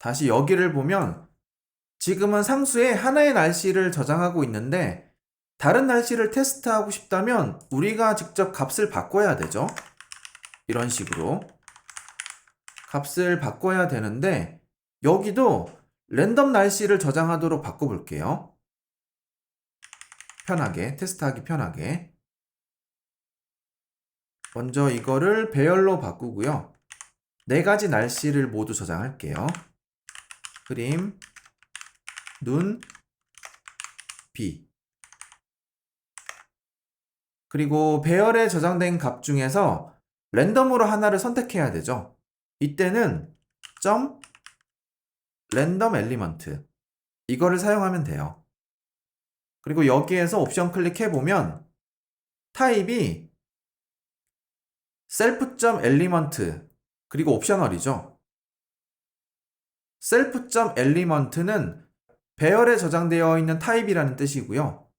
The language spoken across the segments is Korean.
다시 여기를 보면 지금은 상수에 하나의 날씨를 저장하고 있는데 다른 날씨를 테스트하고 싶다면 우리가 직접 값을 바꿔야 되죠. 이런 식으로 값을 바꿔야 되는데 여기도 랜덤 날씨를 저장하도록 바꿔볼게요. 편하게, 테스트하기 편하게. 먼저 이거를 배열로 바꾸고요. 4가지 날씨를 모두 저장할게요. 흐림, 눈, 비. 그리고 배열에 저장된 값 중에서 랜덤으로 하나를 선택해야 되죠. 이때는 점 랜덤 엘리먼트 이거를 사용하면 돼요. 그리고 여기에서 옵션 클릭해보면 타입이 self.element 그리고 옵셔널이죠. self.element는 배열에 저장되어 있는 타입이라는 뜻이고요.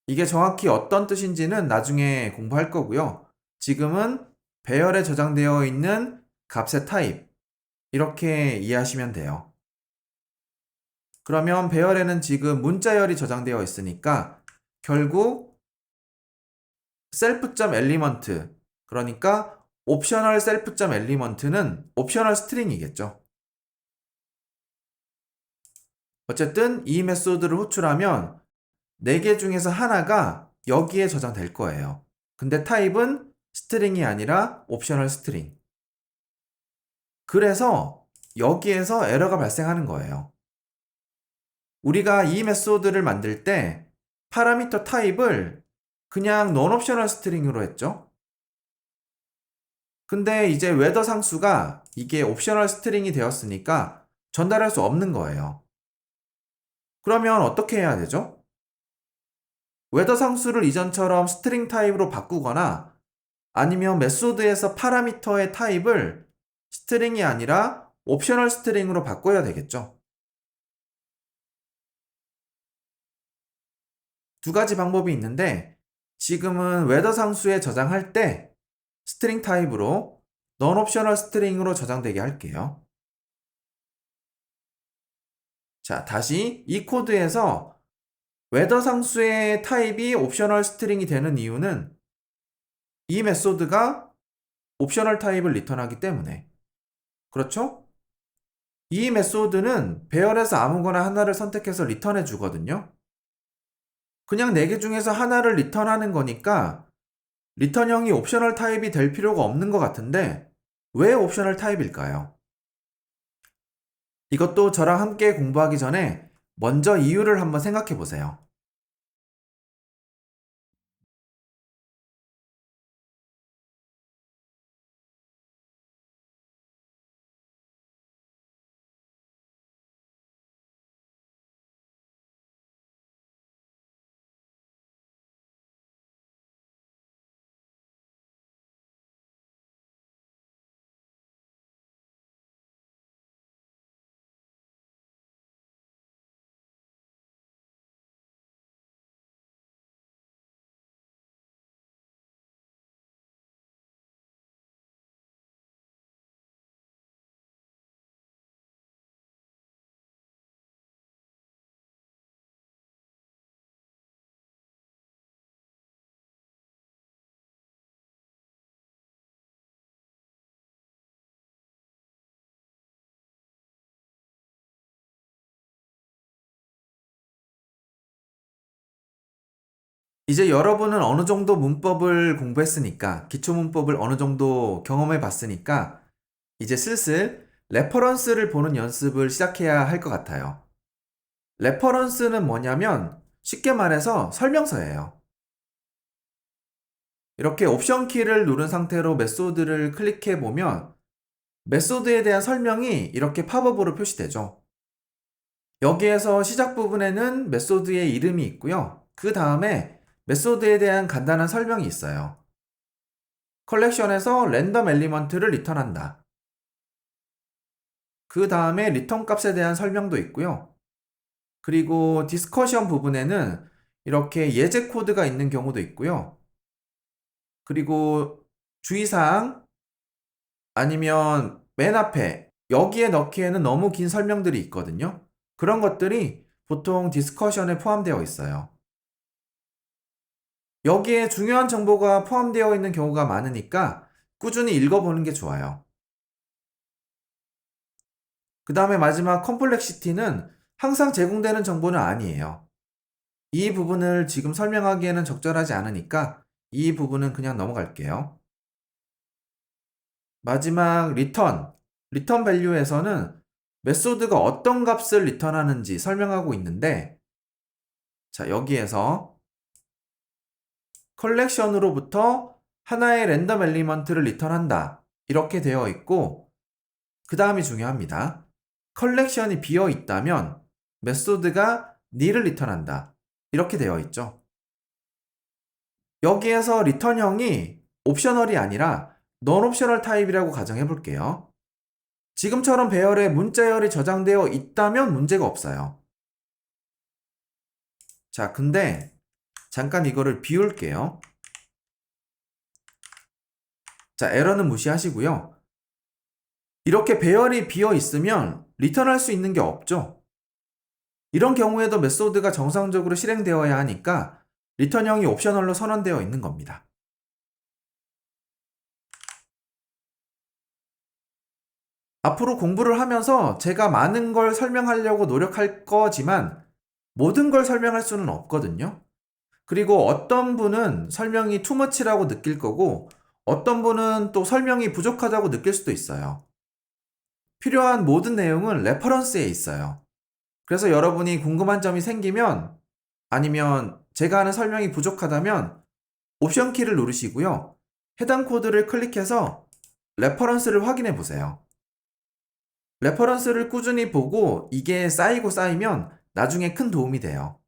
이게 정확히 어떤 뜻인지는 나중에 공부할 거고요. 지금은 배열에 저장되어 있는 값의 타입 이렇게 이해하시면 돼요. 그러면 배열에는 지금 문자열이 저장되어 있으니까 결국 self.element 그러니까 옵셔널 self.element는 옵셔널 스트링이겠죠. 어쨌든 이 메소드를 호출하면 4개 중에서 하나가 여기에 저장될 거예요. 근데 타입은 스트링이 아니라 옵셔널 스트링. 그래서 여기에서 에러가 발생하는 거예요. 우리가 이 메소드를 만들 때 파라미터 타입을 그냥 non-optional 스트링으로 했죠. 근데 이제 웨더 상수가 이게 옵셔널 스트링이 되었으니까 전달할 수 없는 거예요. 그러면 어떻게 해야 되죠? 웨더 상수를 이전처럼 스트링 타입으로 바꾸거나 아니면 메소드에서 파라미터의 타입을 스트링이 아니라 옵셔널 스트링으로 바꿔야 되겠죠. 2가지 방법이 있는데 지금은 웨더 상수에 저장할 때 스트링 타입으로 non-optional 스트링으로 저장되게 할게요. 자, 다시 이 코드에서 웨더 상수의 타입이 옵셔널 스트링이 되는 이유는 이 메소드가 옵셔널 타입을 리턴하기 때문에. 그렇죠? 이 메소드는 배열에서 아무거나 하나를 선택해서 리턴해 주거든요. 그냥 4개 중에서 하나를 리턴하는 거니까 리턴형이 옵셔널 타입이 될 필요가 없는 것 같은데 왜 옵셔널 타입일까요? 이것도 저랑 함께 공부하기 전에 먼저 이유를 한번 생각해 보세요. 이제 여러분은 어느 정도 문법을 공부했으니까, 기초 문법을 어느 정도 경험해 봤으니까, 이제 슬슬 레퍼런스를 보는 연습을 시작해야 할 것 같아요. 레퍼런스는 뭐냐면 쉽게 말해서 설명서예요. 이렇게 옵션 키를 누른 상태로 메소드를 클릭해 보면 메소드에 대한 설명이 이렇게 팝업으로 표시되죠. 여기에서 시작 부분에는 메소드의 이름이 있고요. 그 다음에 메소드에 대한 간단한 설명이 있어요. 컬렉션에서 랜덤 엘리먼트를 리턴한다. 그 다음에 리턴 값에 대한 설명도 있고요. 그리고 디스커션 부분에는 이렇게 예제 코드가 있는 경우도 있고요. 그리고 주의사항 아니면 맨 앞에 여기에 넣기에는 너무 긴 설명들이 있거든요. 그런 것들이 보통 디스커션에 포함되어 있어요. 여기에 중요한 정보가 포함되어 있는 경우가 많으니까 꾸준히 읽어보는 게 좋아요. 그 다음에 마지막 컴플렉시티는 항상 제공되는 정보는 아니에요. 이 부분을 지금 설명하기에는 적절하지 않으니까 이 부분은 그냥 넘어갈게요. 마지막 리턴 밸류에서는 메소드가 어떤 값을 리턴하는지 설명하고 있는데, 자, 여기에서 컬렉션으로부터 하나의 랜덤 엘리먼트를 리턴한다. 이렇게 되어 있고, 그 다음이 중요합니다. 컬렉션이 비어 있다면 메소드가 nil을 리턴한다. 이렇게 되어 있죠. 여기에서 리턴형이 옵셔널이 아니라 non 옵셔널 타입이라고 가정해 볼게요. 지금처럼 배열에 문자열이 저장되어 있다면 문제가 없어요. 자, 근데 잠깐 이거를 비울게요. 자, 에러는 무시하시고요. 이렇게 배열이 비어 있으면 리턴할 수 있는 게 없죠. 이런 경우에도 메소드가 정상적으로 실행되어야 하니까 리턴형이 옵셔널로 선언되어 있는 겁니다. 앞으로 공부를 하면서 제가 많은 걸 설명하려고 노력할 거지만 모든 걸 설명할 수는 없거든요. 그리고 어떤 분은 설명이 투머치라고 느낄 거고 어떤 분은 또 설명이 부족하다고 느낄 수도 있어요. 필요한 모든 내용은 레퍼런스에 있어요. 그래서 여러분이 궁금한 점이 생기면 아니면 제가 하는 설명이 부족하다면 옵션 키를 누르시고요. 해당 코드를 클릭해서 레퍼런스를 확인해 보세요. 레퍼런스를 꾸준히 보고 이게 쌓이고 쌓이면 나중에 큰 도움이 돼요.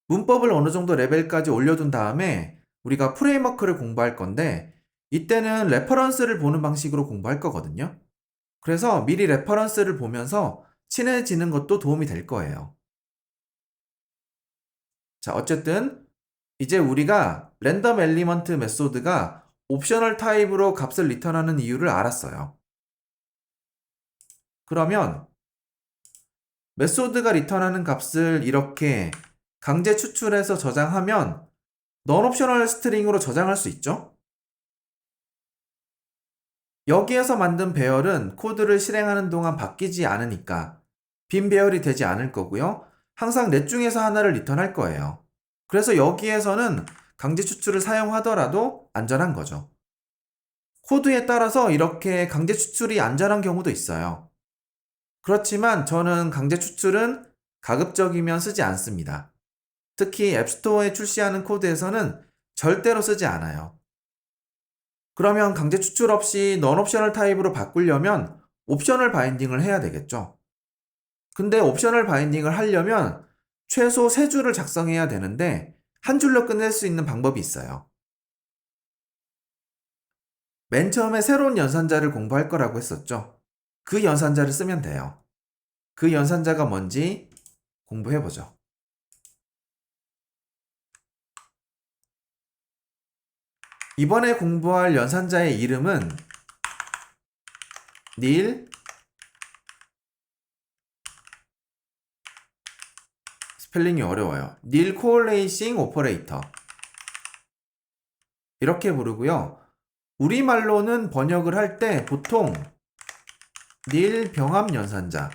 문법을 어느 정도 레벨까지 올려둔 다음에 우리가 프레임워크를 공부할 건데 이때는 레퍼런스를 보는 방식으로 공부할 거거든요. 그래서 미리 레퍼런스를 보면서 친해지는 것도 도움이 될 거예요. 자, 어쨌든 이제 우리가 랜덤 엘리먼트 메소드가 옵셔널 타입으로 값을 리턴하는 이유를 알았어요. 그러면 메소드가 리턴하는 값을 이렇게 강제 추출해서 저장하면 non 옵셔널 스트링으로 저장할 수 있죠? 여기에서 만든 배열은 코드를 실행하는 동안 바뀌지 않으니까 빈 배열이 되지 않을 거고요. 항상 넷 중에서 하나를 리턴할 거예요. 그래서 여기에서는 강제 추출을 사용하더라도 안전한 거죠. 코드에 따라서 이렇게 강제 추출이 안전한 경우도 있어요. 그렇지만 저는 강제 추출은 가급적이면 쓰지 않습니다. 특히 앱스토어에 출시하는 코드에서는 절대로 쓰지 않아요. 그러면 강제 추출 없이 non 옵셔널 타입으로 바꾸려면 옵셔널 바인딩을 해야 되겠죠. 근데 옵셔널 바인딩을 하려면 최소 3줄을 작성해야 되는데 한 줄로 끝낼 수 있는 방법이 있어요. 맨 처음에 새로운 연산자를 공부할 거라고 했었죠. 그 연산자를 쓰면 돼요. 그 연산자가 뭔지 공부해보죠. 이번에 공부할 연산자의 이름은 nil 스펠링이 어려워요. nil correlating operator 이렇게 부르고요. 우리말로는 번역을 할 때 보통 nil 병합 연산자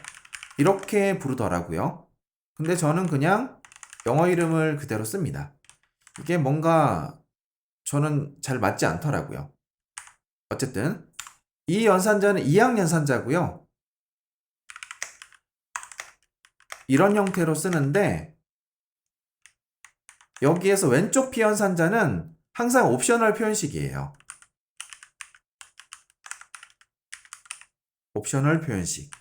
이렇게 부르더라고요. 근데 저는 그냥 영어 이름을 그대로 씁니다. 이게 뭔가 저는 잘 맞지 않더라고요. 어쨌든 이 연산자는 이항 연산자고요. 이런 형태로 쓰는데 여기에서 왼쪽 피연산자는 항상 옵셔널 표현식이에요. 옵셔널 표현식.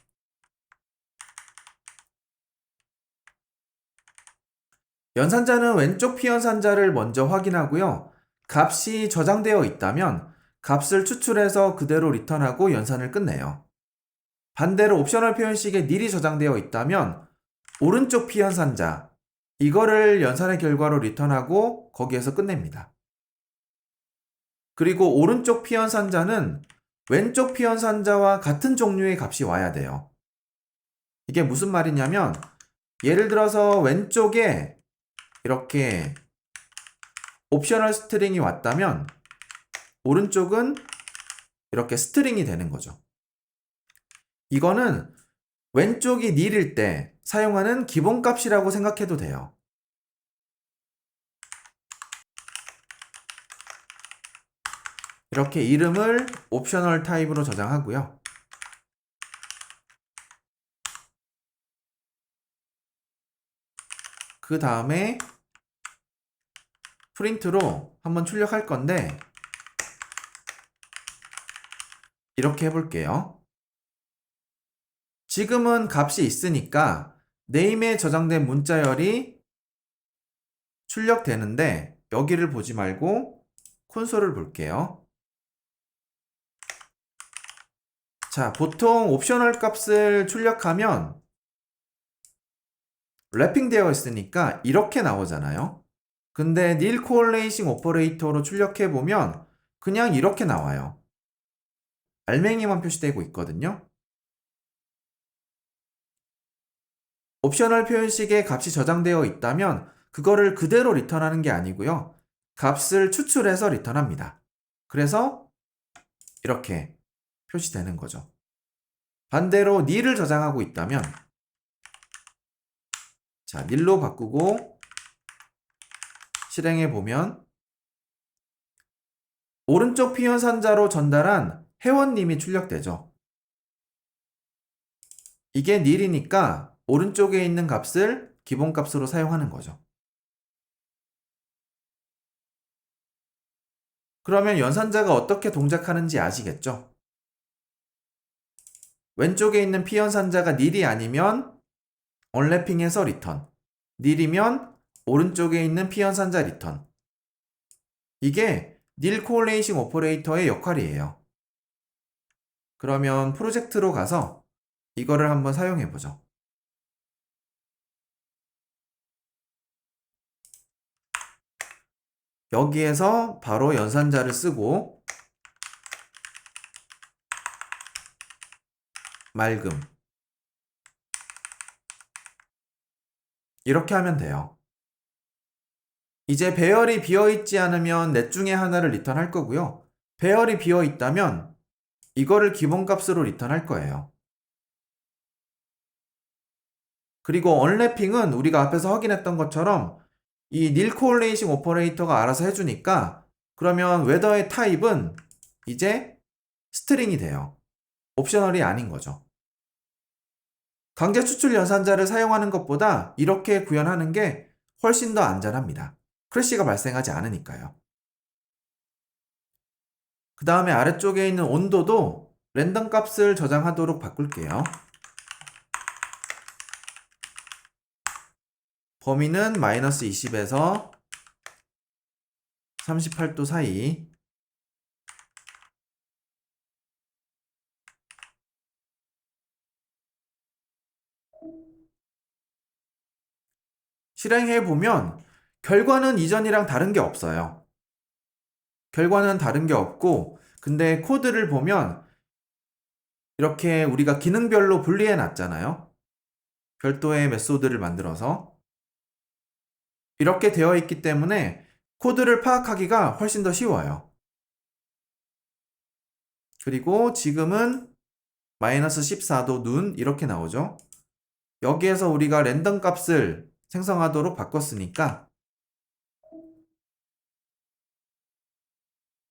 연산자는 왼쪽 피연산자를 먼저 확인하고요. 값이 저장되어 있다면 값을 추출해서 그대로 리턴하고 연산을 끝내요. 반대로 옵셔널 표현식에 nil이 저장되어 있다면 오른쪽 피연산자 이거를 연산의 결과로 리턴하고 거기에서 끝냅니다. 그리고 오른쪽 피연산자는 왼쪽 피연산자와 같은 종류의 값이 와야 돼요. 이게 무슨 말이냐면 예를 들어서 왼쪽에 이렇게 옵셔널 스트링이 왔다면 오른쪽은 이렇게 스트링이 되는 거죠. 이거는 왼쪽이 nil일 때 사용하는 기본값이라고 생각해도 돼요. 이렇게 이름을 옵셔널 타입으로 저장하고요. 그 다음에 프린트로 한번 출력할 건데 이렇게 해볼게요. 지금은 값이 있으니까 name에 저장된 문자열이 출력되는데 여기를 보지 말고 콘솔을 볼게요. 자, 보통 옵셔널 값을 출력하면 랩핑되어 있으니까 이렇게 나오잖아요. 근데 nil correlation 오퍼레이터로 출력해보면 그냥 이렇게 나와요. 알맹이만 표시되고 있거든요. 옵셔널 표현식에 값이 저장되어 있다면 그거를 그대로 리턴하는 게 아니고요. 값을 추출해서 리턴합니다. 그래서 이렇게 표시되는 거죠. 반대로 nil을 저장하고 있다면 자, nil로 바꾸고 실행해 보면 오른쪽 피연산자로 전달한 회원님이 출력되죠. 이게 nil이니까 오른쪽에 있는 값을 기본값으로 사용하는 거죠. 그러면 연산자가 어떻게 동작하는지 아시겠죠? 왼쪽에 있는 피연산자가 nil이 아니면 언래핑해서 리턴, nil이면 오른쪽에 있는 피연산자 리턴. 이게 nil correlation 오퍼레이터의 역할이에요. 그러면 프로젝트로 가서 이거를 한번 사용해 보죠. 여기에서 바로 연산자를 쓰고 맑음 이렇게 하면 돼요. 이제 배열이 비어있지 않으면 넷 중에 하나를 리턴할 거고요. 배열이 비어있다면 이거를 기본값으로 리턴할 거예요. 그리고 언래핑은 우리가 앞에서 확인했던 것처럼 이 nil correlation 오퍼레이터가 알아서 해주니까 그러면 웨더의 타입은 이제 스트링이 돼요. 옵셔널이 아닌 거죠. 강제 추출 연산자를 사용하는 것보다 이렇게 구현하는 게 훨씬 더 안전합니다. 크래시가 발생하지 않으니까요. 그 다음에 아래쪽에 있는 온도도 랜덤 값을 저장하도록 바꿀게요. 범위는 마이너스 20에서 38도 사이. 실행해 보면 결과는 이전이랑 다른 게 없어요. 결과는 다른 게 없고 근데 코드를 보면 이렇게 우리가 기능별로 분리해 놨잖아요. 별도의 메소드를 만들어서 이렇게 되어 있기 때문에 코드를 파악하기가 훨씬 더 쉬워요. 그리고 지금은 마이너스 14도 눈 이렇게 나오죠. 여기에서 우리가 랜덤 값을 생성하도록 바꿨으니까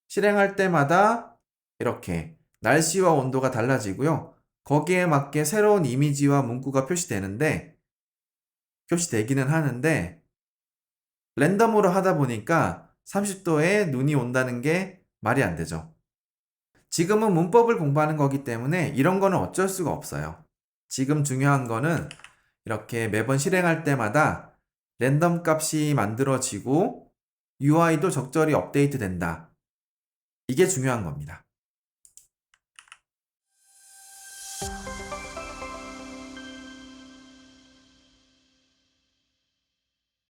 실행할 때마다 이렇게 날씨와 온도가 달라지고요. 거기에 맞게 새로운 이미지와 문구가 표시되기는 하는데 랜덤으로 하다 보니까 30도에 눈이 온다는 게 말이 안 되죠. 지금은 문법을 공부하는 거기 때문에 이런 거는 어쩔 수가 없어요. 지금 중요한 거는 이렇게 매번 실행할 때마다 랜덤 값이 만들어지고 UI도 적절히 업데이트 된다. 이게 중요한 겁니다.